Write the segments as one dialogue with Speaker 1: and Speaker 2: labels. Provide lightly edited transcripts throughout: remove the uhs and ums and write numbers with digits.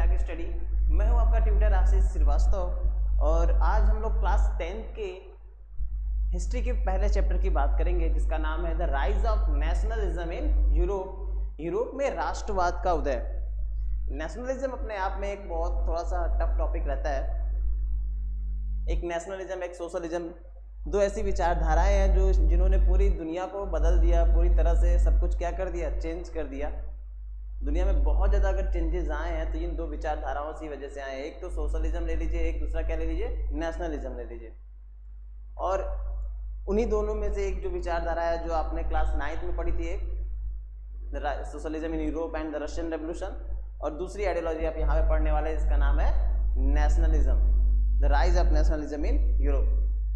Speaker 1: की स्टडी। मैं हूं आपका ट्यूटर आशीष श्रीवास्तव और आज हम लोग क्लास 10th के हिस्ट्री के पहले चैप्टर की बात करेंगे जिसका नाम है the rise of nationalism in Europe. Europe में राष्ट्रवाद का उदय। नेशनलिज्म अपने आप में एक बहुत थोड़ा सा टफ टॉपिक रहता है। एक नेशनलिज्म, एक सोशलिज्म, दो ऐसी विचारधाराएं हैं जो जिन्होंने पूरी दुनिया को बदल दिया, पूरी तरह से सब कुछ क्या कर दिया, चेंज कर दिया। दुनिया में बहुत ज़्यादा अगर चेंजेस आए हैं तो इन दो विचारधाराओं की वजह से आए हैं। एक तो सोशलिज्म ले लीजिए, एक दूसरा क्या ले लीजिए, नेशनलिज्म ले लीजिए। और उन्हीं दोनों में से एक जो विचारधारा है जो आपने क्लास 9th में पढ़ी थी, एक socialism in Europe and the Russian revolution, और दूसरी आइडियोलॉजी आप यहाँ पे पढ़ने वाले हैं, इसका नाम है nationalism, the rise of nationalism in Europe.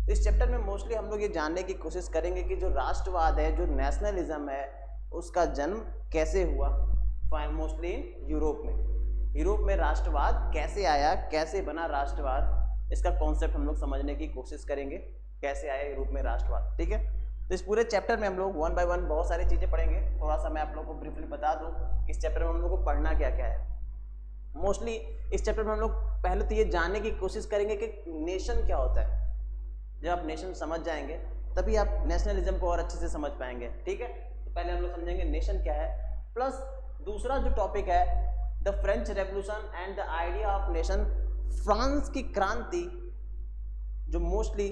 Speaker 1: तो इस चैप्टर में मोस्टली हम लोग ये जानने की कोशिश करेंगे कि जो राष्ट्रवाद है, जो नेशनलिज्म है, उसका जन्म कैसे हुआ, मोस्टली इन यूरोप में। यूरोप में राष्ट्रवाद कैसे आया, कैसे बना राष्ट्रवाद, इसका कॉन्सेप्ट हम लोग समझने की कोशिश करेंगे, कैसे आया यूरोप में राष्ट्रवाद। ठीक है, तो इस पूरे चैप्टर में हम लोग वन बाय वन बहुत सारी चीज़ें पढ़ेंगे। थोड़ा सा मैं आप लोगों को ब्रीफली बता दूं इस चैप्टर में हम लोग को पढ़ना क्या क्या है। मोस्टली इस चैप्टर में हम लोग पहले तो ये जानने की कोशिश करेंगे कि नेशन क्या होता है। जब आप नेशन समझ जाएंगे तभी आप नेशनलिज्म को और अच्छे से समझ पाएंगे। ठीक है, तो पहले हम लोग समझेंगे नेशन क्या है, प्लस दूसरा जो टॉपिक है the French revolution and the idea of nation. France की क्रांति, जो मोस्टली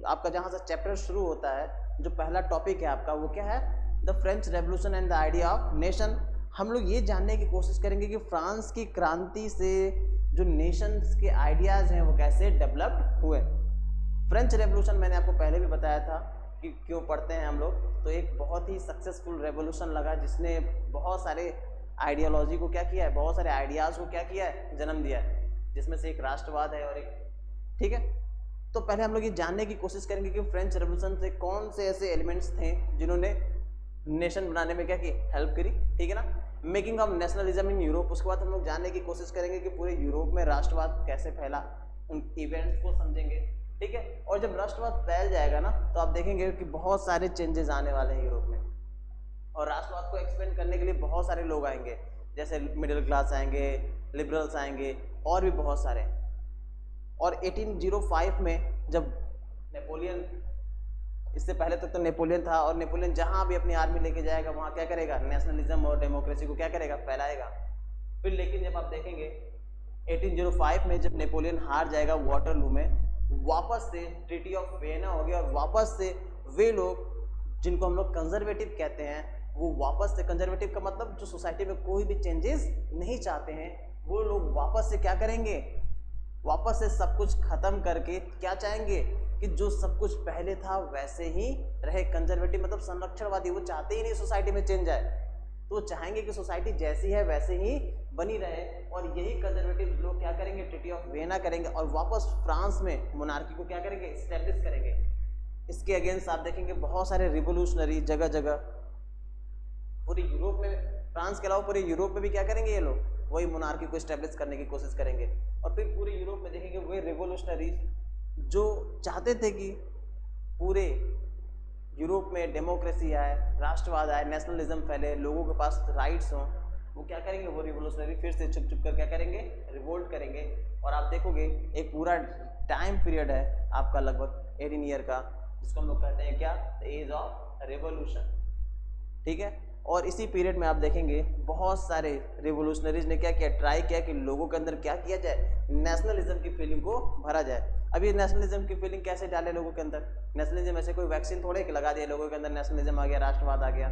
Speaker 1: आपका जहां से चैप्टर शुरू होता है, जो पहला टॉपिक है आपका वो क्या है, the French revolution and the idea of nation. हम लोग ये जानने की कोशिश करेंगे कि फ्रांस की क्रांति से जो नेशंस के आइडियाज़ हैं वो कैसे डेवलप्ड हुए। फ्रेंच रेवोल्यूशन मैंने आपको पहले भी बताया था कि क्यों पढ़ते हैं हम लोग, तो एक बहुत ही सक्सेसफुल रेवोल्यूशन लगा जिसने बहुत सारे आइडियोलॉजी को क्या किया है, बहुत सारे आइडियाज़ को क्या किया है, जन्म दिया है, जिसमें से एक राष्ट्रवाद है और एक। ठीक है, तो पहले हम लोग ये जानने की कोशिश करेंगे कि फ्रेंच रेवोल्यूशन से कौन से ऐसे एलिमेंट्स थे जिन्होंने नेशन बनाने में क्या की, हेल्प करी। ठीक है ना, making of nationalism in Europe. उसके बाद हम लोग जानने की कोशिश करेंगे कि पूरे यूरोप में राष्ट्रवाद कैसे फैला, उन इवेंट्स को समझेंगे। ठीक है, और जब राष्ट्रवाद फैल जाएगा ना तो आप देखेंगे कि बहुत सारे चेंजेस आने वाले हैं यूरोप में, और राष्ट्रवाद को एक्सपेंड करने के लिए बहुत सारे लोग आएंगे, जैसे मिडिल क्लास आएंगे, लिबरल्स आएंगे, और भी बहुत सारे। और 1805 में जब नेपोलियन, इससे पहले तक तो नेपोलियन था, और नेपोलियन जहां भी अपनी आर्मी लेके जाएगा वहां क्या करेगा, नेशनलिज्म और डेमोक्रेसी को क्या करेगा, फैलाएगा। फिर लेकिन जब आप देखेंगे 1805 में जब नेपोलियन हार जाएगा वाटरलू में, वापस से ट्रीटी ऑफ वियना हो गया, और वापस से वे लोग जिनको हम लोग कंजर्वेटिव कहते हैं, वो वापस से, कंजर्वेटिव का मतलब जो सोसाइटी में कोई भी चेंजेस नहीं चाहते हैं, वो लोग वापस से क्या करेंगे, वापस से सब कुछ खत्म करके क्या चाहेंगे कि जो सब कुछ पहले था वैसे ही रहे। कंजर्वेटिव मतलब संरक्षणवादी, वो चाहते ही नहीं सोसाइटी में चेंज आए, तो वो चाहेंगे कि सोसाइटी जैसी है वैसे ही बनी रहे। और यही कंजर्वेटिव लोग क्या करेंगे, ट्रीटी ऑफ वियना करेंगे और वापस फ्रांस में मोनार्की को क्या करेंगे, एस्टेब्लिश करेंगे। इसके अगेंस्ट आप देखेंगे बहुत सारे रिवोल्यूशनरी जगह जगह पूरे यूरोप में, फ्रांस के अलावा पूरे यूरोप में भी क्या करेंगे, ये लोग वही मोनार्की को एस्टेब्लिश करने की कोशिश करेंगे। और फिर पूरे यूरोप में देखेंगे वही रिवोल्यूशनरीज जो चाहते थे कि पूरे यूरोप में डेमोक्रेसी आए, राष्ट्रवाद आए, नेशनलिज्म फैले, लोगों के पास राइट्स हों, वो क्या करेंगे, वो रिवोल्यूशनरी फिर से छुप छुप कर क्या करेंगे, रिवोल्ट करेंगे। और आप देखोगे एक पूरा टाइम पीरियड है आपका लगभग 18 ईयर का, जिसको हम लोग कहते हैं क्या, द एज ऑफ रेवोल्यूशन। ठीक है, और इसी पीरियड में आप देखेंगे बहुत सारे रिवोल्यूशनरीज ने क्या किया, ट्राई किया कि लोगों के अंदर क्या किया जाए, नेशनलिज्म की फीलिंग को भरा जाए। अभी नेशनलिज्म की फीलिंग कैसे डाले लोगों के अंदर, नेशनलिज्म ऐसे कोई वैक्सीन थोड़े कि लगा दिया लोगों के अंदर नेशनलिज्म आ गया, राष्ट्रवाद आ गया।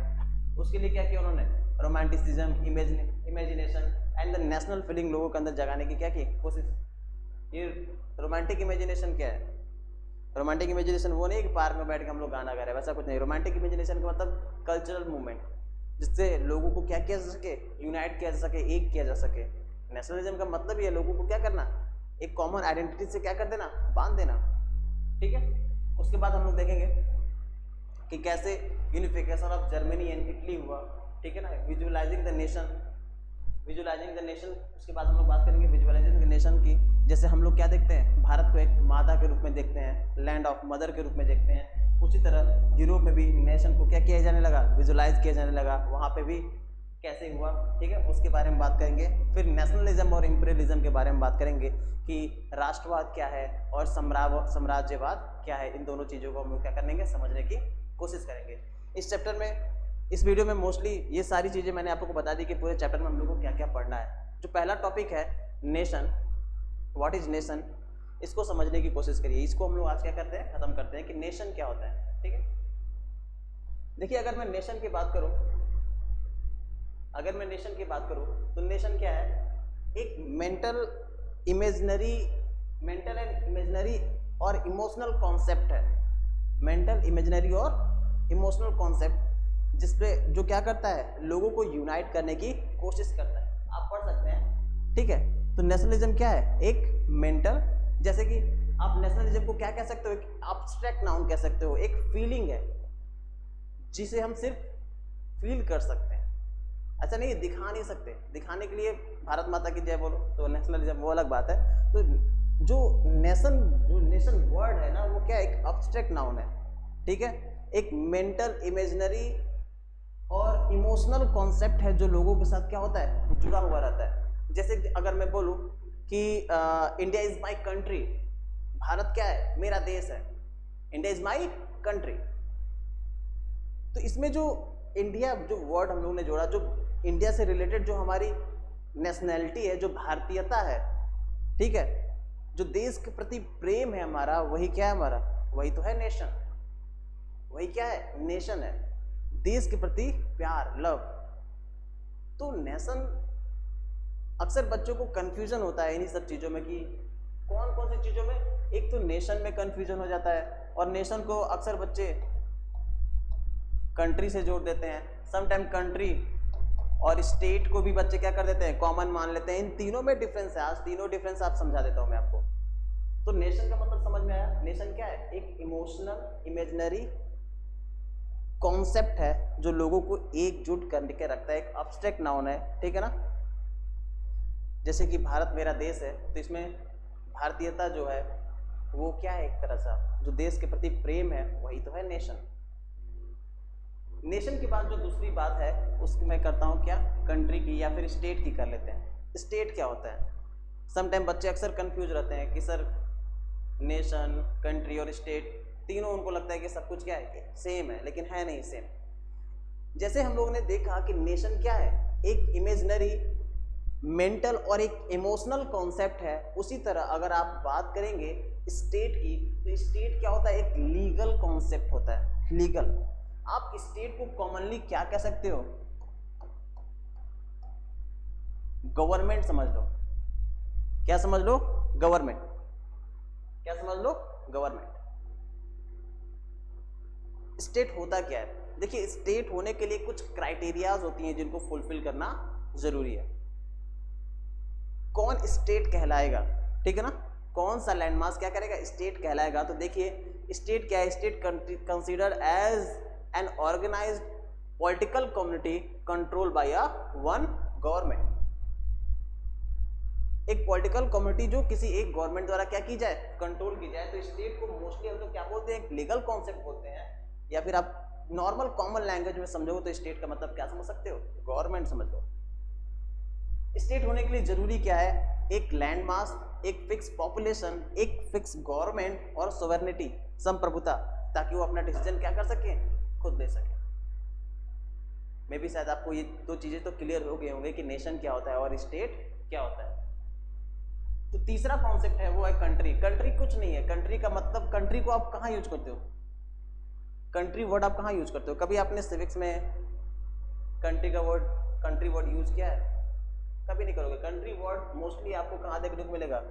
Speaker 1: उसके लिए क्या किया उन्होंने, romanticism, imagination and the national feeling लोगों के अंदर जगाने की क्या की कोशिश। ये रोमांटिक इमेजिनेशन क्या है, रोमांटिक इमेजिनेशन वो नहीं कि पार्क में बैठ के हम लोग गाना गा रहे हैं, वैसा कुछ नहीं। रोमांटिक इमेजिनेशन का मतलब कल्चरल मूवमेंट, जिससे लोगों को क्या किया जा सके, यूनाइट किया जा सके, एक किया जा सके। नेशनलिज्म का मतलब ये लोगों को क्या करना, एक कॉमन आइडेंटिटी से क्या कर देना, बांध देना। ठीक है, उसके बाद हम लोग देखेंगे कि कैसे unification of Germany and Italy हुआ। ठीक है ना, visualising the nation, visualising the nation. उसके बाद हम लोग बात करेंगे विजुअलाइजिंग द नेशन की। जैसे हम लोग क्या देखते हैं, भारत को एक माता के रूप में देखते हैं, लैंड ऑफ मदर के रूप में देखते हैं, उसी तरह यूरोप में भी नेशन को क्या किया जाने लगा, विजुअलाइज किया जाने लगा। वहाँ पे भी कैसे हुआ, ठीक है, उसके बारे में बात करेंगे। फिर नेशनलिज्म और इंपीरियलिज्म के बारे में बात करेंगे कि राष्ट्रवाद क्या है और साम्राज्यवाद क्या है। इन दोनों चीज़ों को हम लोग क्या करेंगे, समझने की कोशिश करेंगे इस चैप्टर में। इस वीडियो में मोस्टली ये सारी चीज़ें मैंने आप लोग को बता दी कि पूरे चैप्टर में हम लोग को क्या क्या पढ़ना है। जो पहला टॉपिक है नेशन, व्हाट इज नेशन, इसको समझने की कोशिश करिए। इसको हम लोग आज क्या करते हैं, खत्म करते हैं कि नेशन क्या होता है, ठीक है। देखिए अगर मैं नेशन की बात करूं, तो नेशन क्या है, एक मेंटल एंड इमेजिनरी और इमोशनल कॉन्सेप्ट है। मेंटल, इमेजिनरी और इमोशनल कॉन्सेप्ट जिसपे जो क्या करता है, लोगों को यूनाइट करने की कोशिश करता है। आप पढ़ सकते हैं, ठीक है। तो नेशनलिज्म क्या है, एक मेंटल, जैसे कि आप नेशनलिज्म को क्या कह सकते हो, एक एब्स्ट्रैक्ट नाउन कह सकते हो, एक फीलिंग है जिसे हम सिर्फ फील कर सकते हैं, ऐसा नहीं दिखा नहीं सकते। दिखाने के लिए भारत माता की जय बोलो तो नेशनलिज्म वो अलग बात है। तो जो नेशन वर्ड है ना, वो क्या एक एब्स्ट्रैक्ट नाउन है, ठीक है। एक मेंटल, इमेजिनरी और इमोशनल कॉन्सेप्ट है जो लोगों के साथ क्या होता है, जुड़ा हुआ रहता है। जैसे अगर मैं बोलूं कि India is my country, Bharat क्या है, मेरा देश है, इंडिया इज माई कंट्री। तो इसमें जो इंडिया, जो वर्ड हम लोगों ने जोड़ा, जो इंडिया से रिलेटेड जो हमारी नेशनैलिटी है, जो भारतीयता है, ठीक है, जो देश के प्रति प्रेम है हमारा, वही क्या है हमारा, वही तो है नेशन। वही क्या है, नेशन है, देश के प्रति प्यार, लव। तो नेशन, अक्सर बच्चों को कंफ्यूजन होता है इन्हीं सब चीज़ों में कि कौन कौन सी चीज़ों में। एक तो नेशन में कंफ्यूजन हो जाता है, और नेशन को अक्सर बच्चे कंट्री से जोड़ देते हैं। समटाइम कंट्री और स्टेट को भी बच्चे क्या कर देते हैं, कॉमन मान लेते हैं। इन तीनों में डिफरेंस है, आज तीनों डिफरेंस आप समझा देता हूं मैं आपको। तो नेशन का मतलब समझ में आया। नेशन क्या है, एक इमोशनल, इमेजिनरी कॉन्सेप्ट है जो लोगों को एकजुट करके रखता है, एक एब्स्ट्रैक्ट नाउन है, ठीक है ना। जैसे कि भारत मेरा देश है, तो इसमें भारतीयता जो है वो क्या है, एक तरह से जो देश के प्रति प्रेम है, वही तो है नेशन। नेशन के बाद जो दूसरी बात है उसकी मैं करता हूँ क्या, कंट्री की या फिर स्टेट की कर लेते हैं। स्टेट क्या होता है, समटाइम बच्चे अक्सर कंफ्यूज रहते हैं कि सर नेशन, कंट्री और स्टेट तीनों, उनको लगता है कि सब कुछ क्या है, सेम है, लेकिन है नहीं सेम। जैसे हम लोगों ने देखा कि नेशन क्या है, एक इमेजिनरी, मेंटल और एक इमोशनल कॉन्सेप्ट है, उसी तरह अगर आप बात करेंगे स्टेट की, तो स्टेट क्या होता है, एक लीगल कॉन्सेप्ट होता है, लीगल। आप स्टेट को कॉमनली क्या कह सकते हो, गवर्नमेंट समझ लो। क्या समझ लो, गवर्नमेंट। क्या समझ लो, गवर्नमेंट। स्टेट होता क्या है, देखिए स्टेट होने के लिए कुछ क्राइटेरियाज होती हैं जिनको फुलफिल करना जरूरी है। कौन स्टेट कहलाएगा, ठीक है ना, कौन सा लैंडमार्क क्या करेगा, स्टेट कहलाएगा। तो देखिए स्टेट क्या है, state considered as an organized political community controlled by a one government। एक पॉलिटिकल कम्युनिटी जो किसी एक गवर्नमेंट द्वारा क्या की जाए, कंट्रोल की जाए। तो स्टेट को मोस्टली हम लोग क्या बोलते हैं, एक लीगल कॉन्सेप्ट बोलते हैं, या फिर आप नॉर्मल कॉमन लैंग्वेज में समझोगे तो स्टेट का मतलब क्या समझ सकते हो, गवर्नमेंट समझ लो। स्टेट होने के लिए जरूरी क्या है, एक लैंड मास, एक फिक्स पॉपुलेशन, एक फिक्स गवर्नमेंट और सोवेरेनिटी, संप्रभुता, ताकि वो अपना डिसीजन क्या कर सके, खुद ले सके। मे भी शायद आपको ये दो चीजें तो क्लियर हो गए होंगे कि नेशन क्या होता है और स्टेट क्या होता है। तो तीसरा कॉन्सेप्ट है वो है कंट्री। कंट्री कुछ नहीं है, कंट्री का मतलब, कंट्री को आप कहाँ यूज करते हो, कंट्री वर्ड आप कहाँ यूज करते हो, कभी आपने सिविक्स में कंट्री वर्ड यूज किया है, कभी नहीं करोगे। कंट्री वर्ड मोस्टली आपको कहाँ देखने को मिलेगा,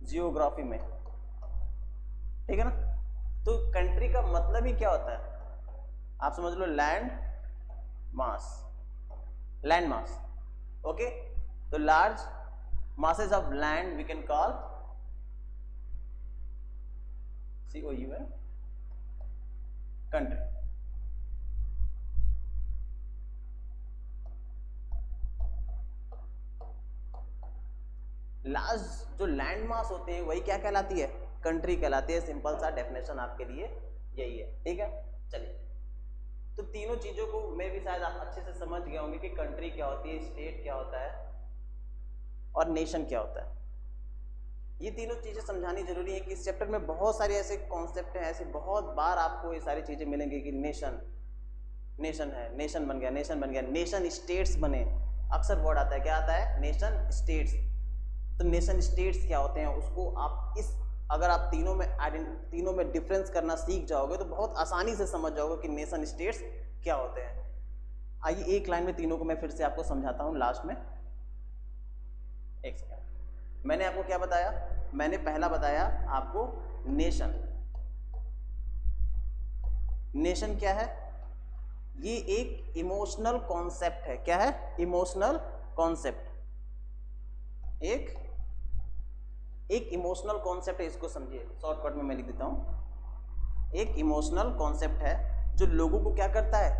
Speaker 1: जियोग्राफी में, ठीक है ना। तो कंट्री का मतलब ही क्या होता है, आप समझ लो, लैंड मास, ओके। तो large masses of land we can call COUN, country। Large जो लैंड मास होते हैं वही क्या कहलाती है, कंट्री कहलाती है। सिंपल सा डेफिनेशन आपके लिए यही है, ठीक है। चलिए तो तीनों चीज़ों को मैं भी शायद आप अच्छे से समझ गए होंगे कि कंट्री क्या होती है, स्टेट क्या होता है और नेशन क्या होता है। ये तीनों चीज़ें समझानी जरूरी है कि इस चैप्टर में बहुत सारे ऐसे कॉन्सेप्ट हैं, ऐसे बहुत बार आपको ये सारी चीज़ें मिलेंगी कि नेशन नेशन है, नेशन बन गया, नेशन बन गया, नेशन स्टेट्स बने, अक्सर वर्ड आता है, क्या आता है, नेशन स्टेट्स। तो नेशन स्टेट्स क्या होते हैं उसको आप अगर आप तीनों में डिफरेंस करना सीख जाओगे तो बहुत आसानी से समझ जाओगे कि नेशन स्टेट्स क्या होते हैं। आइए एक लाइन में तीनों को मैं फिर से आपको समझाता हूं लास्ट में। एक सेकंड, मैंने आपको क्या बताया, मैंने पहला बताया आपको नेशन। नेशन क्या है, ये एक इमोशनल कॉन्सेप्ट है। क्या है, इमोशनल कॉन्सेप्ट, एक इमोशनल कॉन्सेप्ट है, इसको समझिए, शॉर्टकट में मैं लिख देता हूं। एक इमोशनल कॉन्सेप्ट है जो लोगों को क्या करता है,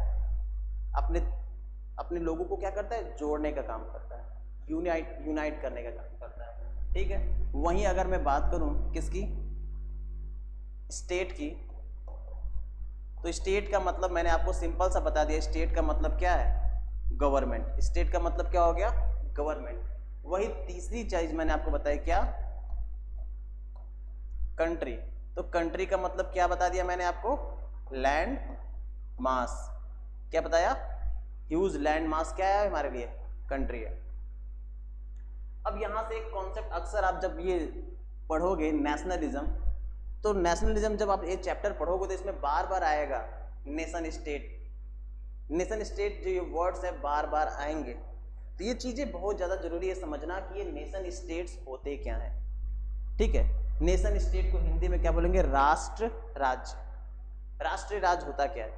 Speaker 1: अपने लोगों को क्या करता है, जोड़ने का काम करता है, यूनाइट करने का काम करता है। ठीक है, वहीं अगर मैं बात करूं किसकी, स्टेट की, तो स्टेट का मतलब मैंने आपको सिंपल सा बता दिया, स्टेट का मतलब क्या है, गवर्नमेंट। स्टेट का मतलब क्या हो गया, गवर्नमेंट। वही तीसरी चीज मैंने आपको बताया, क्या, कंट्री। तो कंट्री का मतलब क्या बता दिया मैंने आपको, लैंड मास। क्या बताया, ह्यूज लैंड मास क्या है हमारे लिए, कंट्री है। अब यहां से एक कॉन्सेप्ट अक्सर आप जब ये पढ़ोगे नेशनलिज्म, तो नेशनलिज्म जब आप ये चैप्टर पढ़ोगे तो इसमें बार बार आएगा नेशन स्टेट। नेशन स्टेट जो ये वर्ड्स है बार बार आएंगे, तो ये चीजें बहुत ज्यादा जरूरी है समझना कि ये नेशन स्टेट्स होते क्या हैं। ठीक है, नेशन स्टेट को हिंदी में क्या बोलेंगे, राष्ट्र राज्य। राष्ट्रीय राज्य होता क्या है,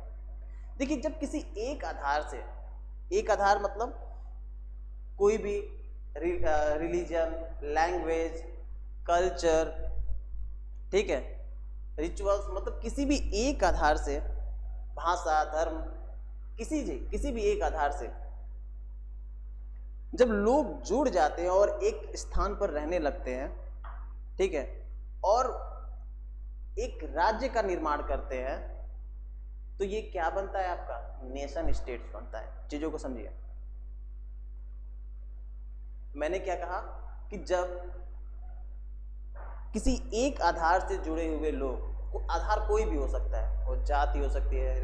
Speaker 1: देखिए जब किसी एक आधार से, एक आधार मतलब कोई भी रिलीजन, लैंग्वेज, कल्चर, ठीक है, रिचुअल्स, मतलब किसी भी एक आधार से, भाषा, धर्म, किसी भी एक आधार से जब लोग जुड़ जाते हैं और एक स्थान पर रहने लगते हैं, ठीक है, और एक राज्य का निर्माण करते हैं, तो ये क्या बनता है आपका, नेशन स्टेट्स बनता है। चीजों को समझिए, मैंने क्या कहा कि जब किसी एक आधार से जुड़े हुए लोग, आधार कोई भी हो सकता है, वो जाति हो सकती है,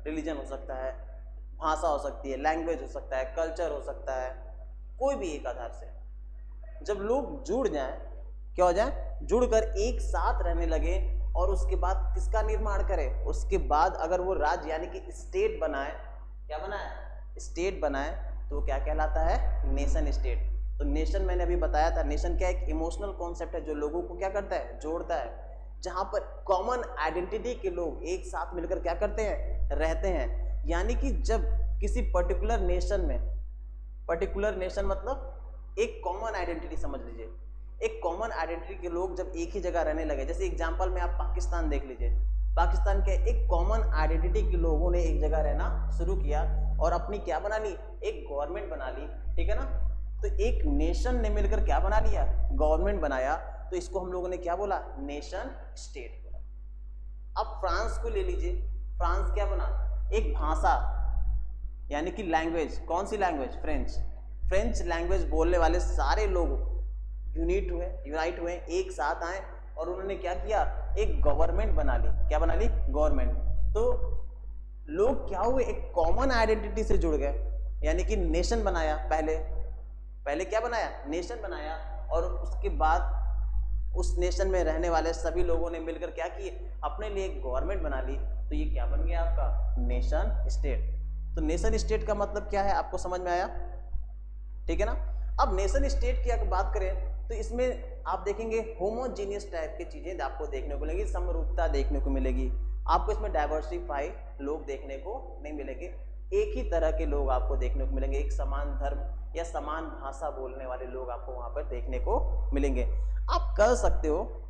Speaker 1: रिलीजन हो सकता है, भाषा हो सकती है, लैंग्वेज हो सकता है, कल्चर हो सकता है, कोई भी एक आधार से जब लोग जुड़ जाएं, क्या हो जाए, जुड़कर एक साथ रहने लगे और उसके बाद किसका निर्माण करें, उसके बाद अगर वो राज्य यानी कि स्टेट बनाए, क्या बनाए, स्टेट बनाए, तो क्या कहलाता है, नेशन स्टेट। तो नेशन मैंने अभी बताया था, नेशन क्या, एक इमोशनल कॉन्सेप्ट है जो लोगों को क्या करता है, जोड़ता है, जहां पर कॉमन आइडेंटिटी के लोग एक साथ मिलकर क्या करते हैं, रहते हैं। यानी कि जब किसी पर्टिकुलर नेशन में, पर्टिकुलर नेशन मतलब एक कॉमन आइडेंटिटी समझ लीजिए, एक कॉमन आइडेंटिटी के लोग जब एक ही जगह रहने लगे, जैसे एग्जांपल में आप पाकिस्तान देख लीजिए, पाकिस्तान के एक कॉमन आइडेंटिटी के लोगों ने एक जगह रहना शुरू किया और अपनी क्या बना ली, एक गवर्नमेंट बना ली, ठीक है ना। तो एक नेशन ने मिलकर क्या बना लिया, गवर्नमेंट बनाया, तो इसको हम लोगों ने क्या बोला, नेशन स्टेट बोला। अब फ्रांस को ले लीजिए, फ्रांस क्या बना, एक भाषा यानी कि लैंग्वेज, कौन सी लैंग्वेज, फ्रेंच लैंग्वेज बोलने वाले सारे लोग यूनाइट हुए, एक साथ आए और उन्होंने क्या किया, एक गवर्नमेंट बना ली। क्या बना ली, गवर्नमेंट। तो लोग क्या हुए, एक कॉमन आइडेंटिटी से जुड़ गए, यानी कि नेशन बनाया, पहले क्या बनाया, नेशन बनाया, और उसके बाद उस नेशन में रहने वाले सभी लोगों ने मिलकर क्या किए, अपने लिए एक गवर्नमेंट बना ली, तो ये क्या बन गया आपका, नेशन स्टेट। तो नेशन स्टेट का मतलब क्या है, आपको समझ में आया, ठीक है ना। अब नेशन स्टेट की अगर बात करें तो इसमें आप देखेंगे होमोजीनियस टाइप की चीजें आपको देखने को मिलेगी, समरूपता देखने को मिलेगी, आपको इसमें डाइवर्सिफाई लोग देखने को नहीं मिलेंगे, एक ही तरह के लोग आपको देखने को मिलेंगे, एक समान धर्म या समान भाषा बोलने वाले लोग आपको वहां पर देखने को मिलेंगे। आप कह सकते हो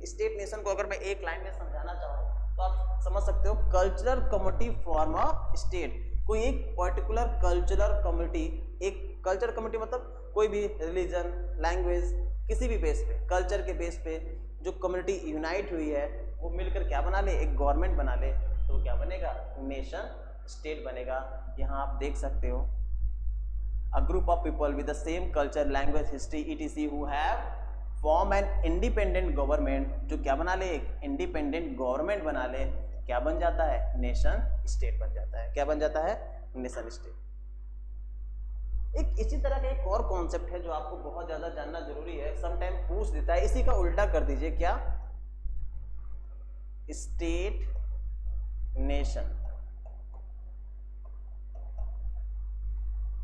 Speaker 1: स्टेट नेशन को अगर मैं एक लाइन में समझाना चाहूँ तो आप समझ सकते हो, cultural community form a state. कोई एक पर्टिकुलर कल्चरल कम्युनिटी, एक कल्चरल कम्युनिटी मतलब कोई भी रिलीजन, लैंग्वेज, किसी भी बेस पे, कल्चर के बेस पे जो कम्युनिटी यूनाइट हुई है, वो मिलकर क्या बना ले, एक गवर्नमेंट बना ले, तो वो क्या बनेगा, नेशन स्टेट बनेगा। यहाँ आप देख सकते हो, a group of people with the same culture, language, history etc who have form an independent government, जो क्या बना ले, एक इंडिपेंडेंट गवर्नमेंट बना ले, क्या बन जाता है, नेशन स्टेट बन जाता है। क्या बन जाता है, नेशन स्टेट। एक इसी तरह का एक और कॉन्सेप्ट है जो आपको बहुत ज्यादा जानना जरूरी है, समटाइम पूछ देता है, इसी का उल्टा कर दीजिए, क्या, स्टेट नेशन।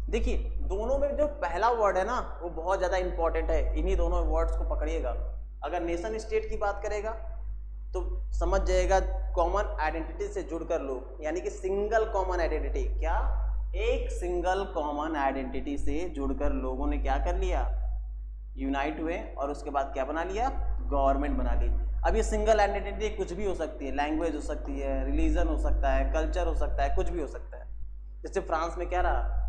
Speaker 1: देखिए दोनों में जो पहला वर्ड है ना वो बहुत ज्यादा इंपॉर्टेंट है, इन्हीं दोनों वर्ड्स को पकड़िएगा। अगर नेशन स्टेट की बात करेगा तो समझ जाएगा कॉमन आइडेंटिटी से जुड़कर लोग, यानी कि सिंगल कॉमन आइडेंटिटी, क्या, एक सिंगल कॉमन आइडेंटिटी से जुड़कर लोगों ने क्या कर लिया, यूनाइट हुए और उसके बाद क्या बना लिया, गवर्नमेंट बना ली। अब ये सिंगल आइडेंटिटी कुछ भी हो सकती है, लैंग्वेज हो सकती है, रिलीजन हो सकता है, कल्चर हो सकता है, कुछ भी हो सकता है। जैसे फ्रांस में क्या रहा,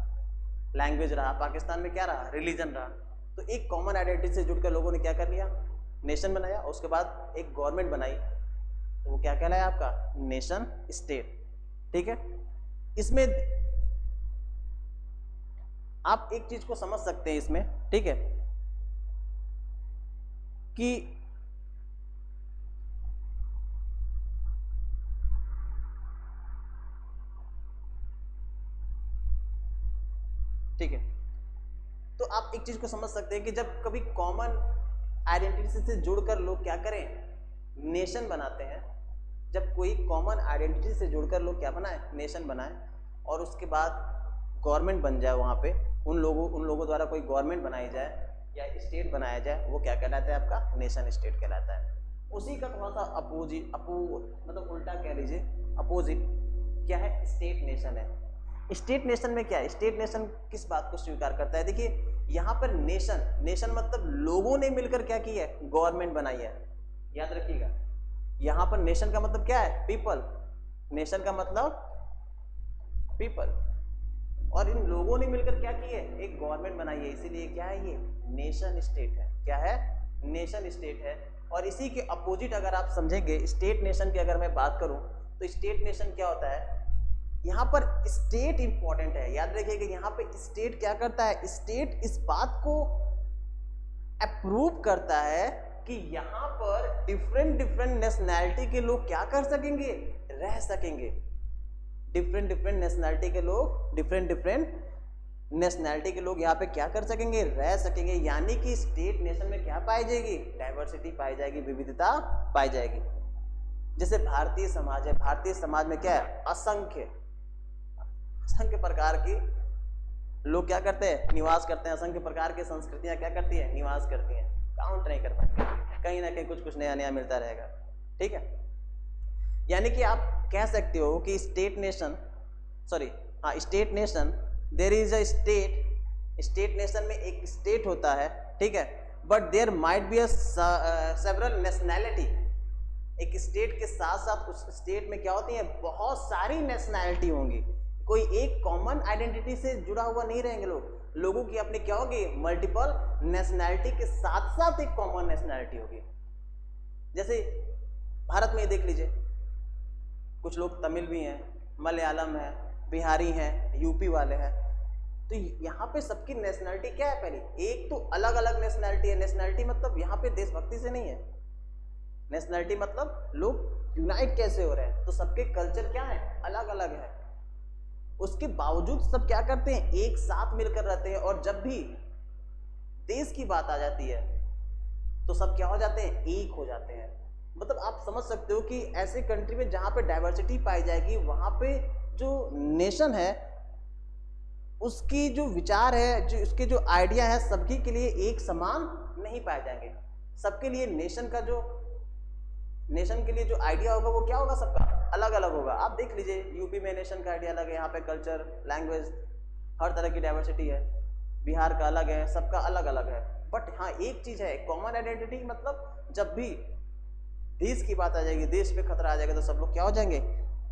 Speaker 1: लैंग्वेज रहा, पाकिस्तान में क्या रहा, रिलीजन रहा। तो एक कॉमन आइडेंटिटी से जुड़कर लोगों ने क्या कर लिया, नेशन बनाया, और उसके बाद एक गवर्नमेंट बनाई, तो वो क्या कहलाया आपका, नेशन स्टेट। ठीक है, इसमें आप एक चीज को समझ सकते हैं इसमें, ठीक है, कि ठीक है, तो आप एक चीज को समझ सकते हैं कि जब कभी कॉमन आइडेंटिटी से जुड़कर लोग क्या करें, नेशन बनाते हैं। जब कोई कॉमन आइडेंटिटी से जुड़कर लोग क्या बनाए, नेशन बनाए, और उसके बाद गवर्नमेंट बन जाए, वहाँ पे उन लोगों द्वारा कोई गवर्नमेंट बनाई जाए या स्टेट बनाया जाए, वो क्या कहलाता है आपका, नेशन स्टेट कहलाता है। उसी का थोड़ा सा मतलब उल्टा कह लीजिए, अपोजिट क्या है, स्टेट नेशन है। स्टेट नेशन में क्या है, स्टेट नेशन किस बात को स्वीकार करता है, देखिए यहाँ पर नेशन मतलब लोगों ने मिलकर क्या की है, गवर्नमेंट बनाई है, याद रखिएगा। यहाँ पर नेशन का मतलब क्या है, पीपल, नेशन का मतलब पीपल, और इन लोगों ने मिलकर क्या की है, एक गवर्नमेंट बनाई है, इसीलिए क्या है, ये नेशन स्टेट है। क्या है, नेशन स्टेट है। और इसी के अपोजिट अगर आप समझेंगे स्टेट नेशन की अगर मैं बात करूं तो स्टेट नेशन क्या होता है, यहाँ पर स्टेट इंपॉर्टेंट है, याद रखिएगा। यहाँ पे स्टेट क्या करता है, स्टेट इस बात को अप्रूव करता है कि यहाँ पर डिफरेंट नेशनैलिटी के लोग क्या कर सकेंगे, रह सकेंगे। डिफरेंट नेशनैलिटी के लोग, डिफरेंट नेशनैलिटी के लोग यहाँ पे क्या कर सकेंगे, रह सकेंगे। यानी कि स्टेट नेशन में क्या पाई जाएगी, डाइवर्सिटी पाई जाएगी, विविधता पाई जाएगी। जैसे भारतीय समाज है, भारतीय समाज में क्या है, असंख्य प्रकार की लोग क्या करते हैं, निवास करते हैं। असंख्य प्रकार की संस्कृतियां क्या करती है, निवास करती हैं। काउंट नहीं कर पाएंगे, कहीं ना कहीं कुछ नया मिलता रहेगा। ठीक है, यानी कि आप कह सकते हो कि state nation there is a state nation में एक स्टेट होता है, ठीक है, but there might be a several nationality. एक स्टेट के साथ साथ उस स्टेट में क्या होती है, बहुत सारी नेशनैलिटी होंगी। कोई एक कॉमन आइडेंटिटी से जुड़ा हुआ नहीं रहेंगे लोगों की अपनी क्या होगी, मल्टीपल नेशनैलिटी के साथ साथ एक कॉमन नेशनैलिटी होगी। जैसे भारत में देख लीजिए, कुछ लोग तमिल भी हैं, मलयालम है, बिहारी हैं, यूपी वाले हैं। तो यहाँ पे सबकी नेशनैलिटी क्या है, पहले एक तो अलग अलग नेशनैलिटी है। नेशनैलिटी मतलब यहाँ पे देशभक्ति से नहीं है, नेशनैलिटी मतलब लोग यूनाइट कैसे हो रहे हैं। तो सबके कल्चर क्या है, अलग अलग है, उसके बावजूद सब क्या करते हैं, एक साथ मिलकर रहते हैं। और जब भी देश की बात आ जाती है तो सब क्या हो जाते हैं, एक हो जाते हैं। मतलब आप समझ सकते हो कि ऐसे कंट्री में जहां पे डाइवर्सिटी पाई जाएगी, वहां पे जो नेशन है उसकी जो विचार है, जो उसके जो आइडिया है, सबकी के लिए एक समान नहीं पाए जाएंगे। सबके लिए नेशन के लिए जो आइडिया होगा वो क्या होगा, सबका अलग अलग होगा। आप देख लीजिए, यूपी में नेशन का आइडिया अलग है, यहाँ पे कल्चर, लैंग्वेज, हर तरह की डाइवर्सिटी है। बिहार का अलग है, सबका अलग अलग है। बट हाँ, एक चीज है, कॉमन आइडेंटिटी, मतलब जब भी देश की बात आ जाएगी, देश पे खतरा आ जाएगा, तो सब लोग क्या हो जाएंगे,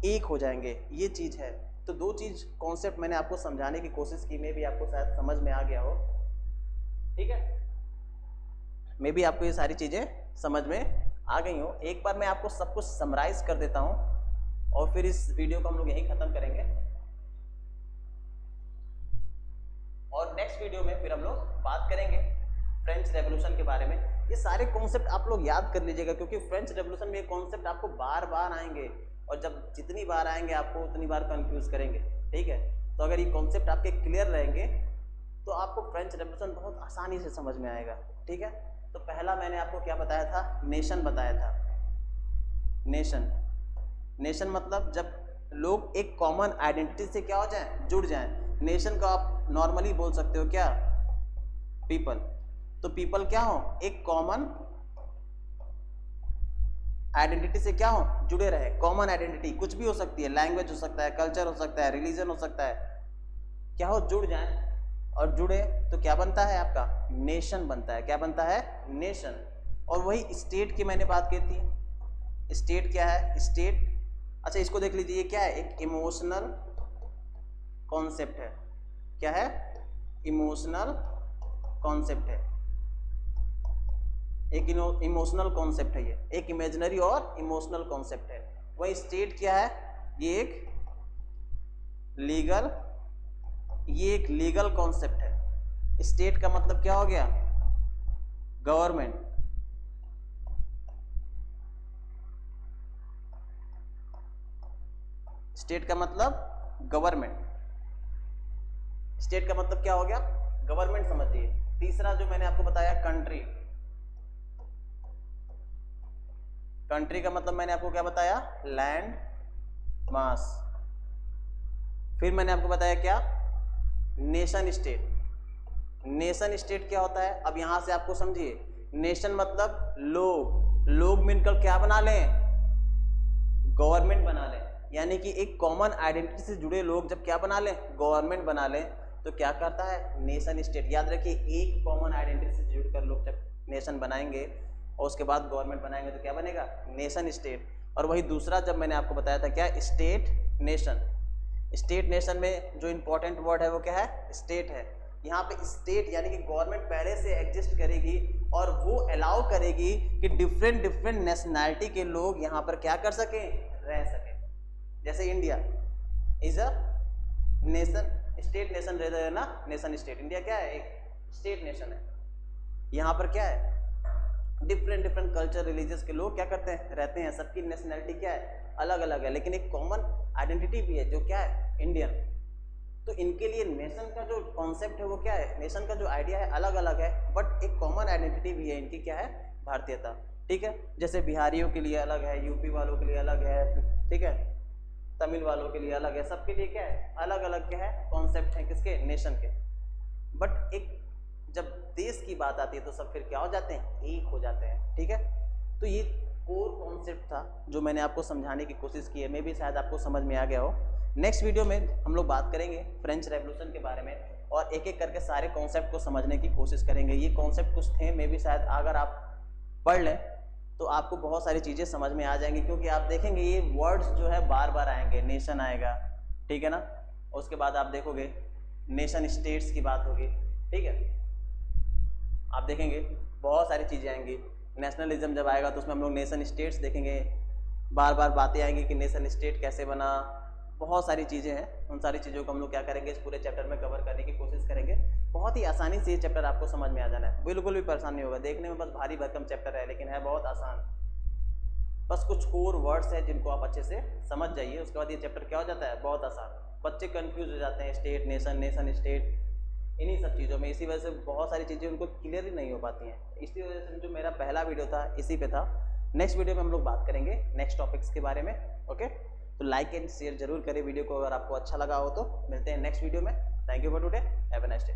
Speaker 1: एक हो जाएंगे। ये चीज है। तो दो चीज कॉन्सेप्ट मैंने आपको समझाने की कोशिश की, मे भी आपको शायद समझ में आ गया हो। ठीक है, मे भी आपको ये सारी चीजें समझ में आ गई हो। एक बार मैं आपको सब कुछ समराइज कर देता हूँ, और फिर इस वीडियो को हम लोग यहीं ख़त्म करेंगे और नेक्स्ट वीडियो में फिर हम लोग बात करेंगे फ्रेंच रेवोल्यूशन के बारे में। ये सारे कॉन्सेप्ट आप लोग याद कर लीजिएगा क्योंकि फ्रेंच रेवोल्यूशन में ये कॉन्सेप्ट आपको बार बार आएंगे और जब जितनी बार आएंगे आपको उतनी बार कंफ्यूज करेंगे, ठीक है। तो अगर ये कॉन्सेप्ट आपके क्लियर रहेंगे तो आपको फ्रेंच रेवोल्यूशन बहुत आसानी से समझ में आएगा, ठीक है। तो पहला मैंने आपको क्या बताया था, नेशन बताया था। नेशन, नेशन मतलब जब लोग एक कॉमन आइडेंटिटी से क्या हो जाएं, जुड़ जाएं। नेशन को आप नॉर्मली बोल सकते हो क्या, पीपल। तो पीपल क्या हो, एक कॉमन आइडेंटिटी से क्या हो, जुड़े रहे। कॉमन आइडेंटिटी कुछ भी हो सकती है, लैंग्वेज हो सकता है, कल्चर हो सकता है, रिलीजन हो सकता है, क्या हो, जुड़ जाएं और जुड़े तो क्या बनता है आपका, नेशन बनता है। क्या बनता है, नेशन। और वही स्टेट की मैंने बात की थी। स्टेट क्या है, स्टेट, अच्छा इसको देख लीजिए, ये क्या है, एक इमोशनल कॉन्सेप्ट है। क्या है, इमोशनल कॉन्सेप्ट है, एक इमोशनल कॉन्सेप्ट है, ये एक इमेजिनरी और इमोशनल कॉन्सेप्ट है। वही स्टेट क्या है, ये एक लीगल, ये एक लीगल कॉन्सेप्ट है। स्टेट का मतलब क्या हो गया, गवर्नमेंट। स्टेट का मतलब गवर्नमेंट, स्टेट का मतलब क्या हो गया, गवर्नमेंट समझिए। तीसरा जो मैंने आपको बताया, कंट्री। कंट्री का मतलब मैंने आपको क्या बताया, लैंड मास। फिर मैंने आपको बताया क्या, नेशन स्टेट। नेशन स्टेट क्या होता है, अब यहां से आपको समझिए, नेशन मतलब लोग, लोग मिलकर क्या बना लें, गवर्नमेंट बना लें। यानी कि एक कॉमन आइडेंटिटी से जुड़े लोग जब क्या बना लें, गवर्नमेंट बना लें, तो क्या करता है, नेशन स्टेट। याद रखिए, एक कॉमन आइडेंटिटी से जुड़कर लोग जब नेशन बनाएंगे और उसके बाद गवर्नमेंट बनाएंगे तो क्या बनेगा, नेशन स्टेट। और वही दूसरा जब मैंने आपको बताया था क्या, स्टेट नेशन। स्टेट नेशन में जो इंपॉर्टेंट वर्ड है वो क्या है, स्टेट है। यहाँ पे स्टेट यानी कि गवर्नमेंट पहले से एग्जिस्ट करेगी और वो अलाउ करेगी कि डिफरेंट डिफरेंट नेशनैलिटी के लोग यहाँ पर क्या कर सकें, रह सकें। जैसे India is a nation, state nation रहता है ना, नेशन स्टेट। इंडिया क्या है, एक स्टेट नेशन है। यहाँ पर क्या है, डिफरेंट डिफरेंट कल्चर, रिलीजियस के लोग क्या करते हैं, रहते हैं। सबकी नेशनैलिटी क्या है, अलग अलग है, लेकिन एक कॉमन आइडेंटिटी भी है जो क्या है, इंडियन। तो इनके लिए नेशन का जो कॉन्सेप्ट है वो क्या है, नेशन का जो आइडिया है अलग अलग है, बट एक कॉमन आइडेंटिटी भी है इनकी, क्या है, भारतीयता, ठीक है। जैसे बिहारियों के लिए अलग है, यूपी वालों के लिए अलग है, ठीक है, तमिल वालों के लिए अलग है, सबके लिए क्या है, अलग अलग क्या है, कॉन्सेप्ट है, किसके, नेशन के। बट एक जब देश की बात आती है तो सब फिर क्या हो जाते हैं, एक हो जाते हैं, ठीक है। तो ये कोर कॉन्सेप्ट था जो मैंने आपको समझाने की कोशिश की है, मे भी शायद आपको समझ में आ गया हो। नेक्स्ट वीडियो में हम लोग बात करेंगे फ्रेंच रेवोल्यूशन के बारे में और एक एक करके सारे कॉन्सेप्ट को समझने की कोशिश करेंगे। ये कॉन्सेप्ट कुछ थे, मे भी शायद अगर आप पढ़ लें तो आपको बहुत सारी चीज़ें समझ में आ जाएंगी, क्योंकि आप देखेंगे ये वर्ड्स जो है बार बार आएंगे। नेशन आएगा, ठीक है ना, उसके बाद आप देखोगे नेशन स्टेट्स की बात होगी, ठीक है। आप देखेंगे बहुत सारी चीज़ें आएंगी। नेशनलिज्म जब आएगा तो उसमें हम लोग नेशन स्टेट्स देखेंगे, बार बार बातें आएंगी कि नेशन स्टेट कैसे बना, बहुत सारी चीज़ें हैं। उन सारी चीज़ों को हम लोग क्या करेंगे, इस पूरे चैप्टर में कवर करने की कोशिश करेंगे। बहुत ही आसानी से ये चैप्टर आपको समझ में आ जाना है, बिल्कुल भी परेशान नहीं होगा। देखने में बस भारी भरकम चैप्टर है लेकिन है बहुत आसान। बस कुछ कोर वर्ड्स हैं जिनको आप अच्छे से समझ जाइए, उसके बाद ये चैप्टर क्या हो जाता है, बहुत आसान। बच्चे कंफ्यूज हो जाते हैं, स्टेट नेशन, नेशन स्टेट, इन्हीं सब चीज़ों में। इसी वजह से बहुत सारी चीज़ें उनको क्लियर ही नहीं हो पाती हैं। इसी वजह से जो मेरा पहला वीडियो था इसी पे था। नेक्स्ट वीडियो में हम लोग बात करेंगे नेक्स्ट टॉपिक्स के बारे में, ओके। तो लाइक एंड शेयर जरूर करें वीडियो को अगर आपको अच्छा लगा हो तो। मिलते हैं नेक्स्ट वीडियो में। Thank you for today, have a nice day.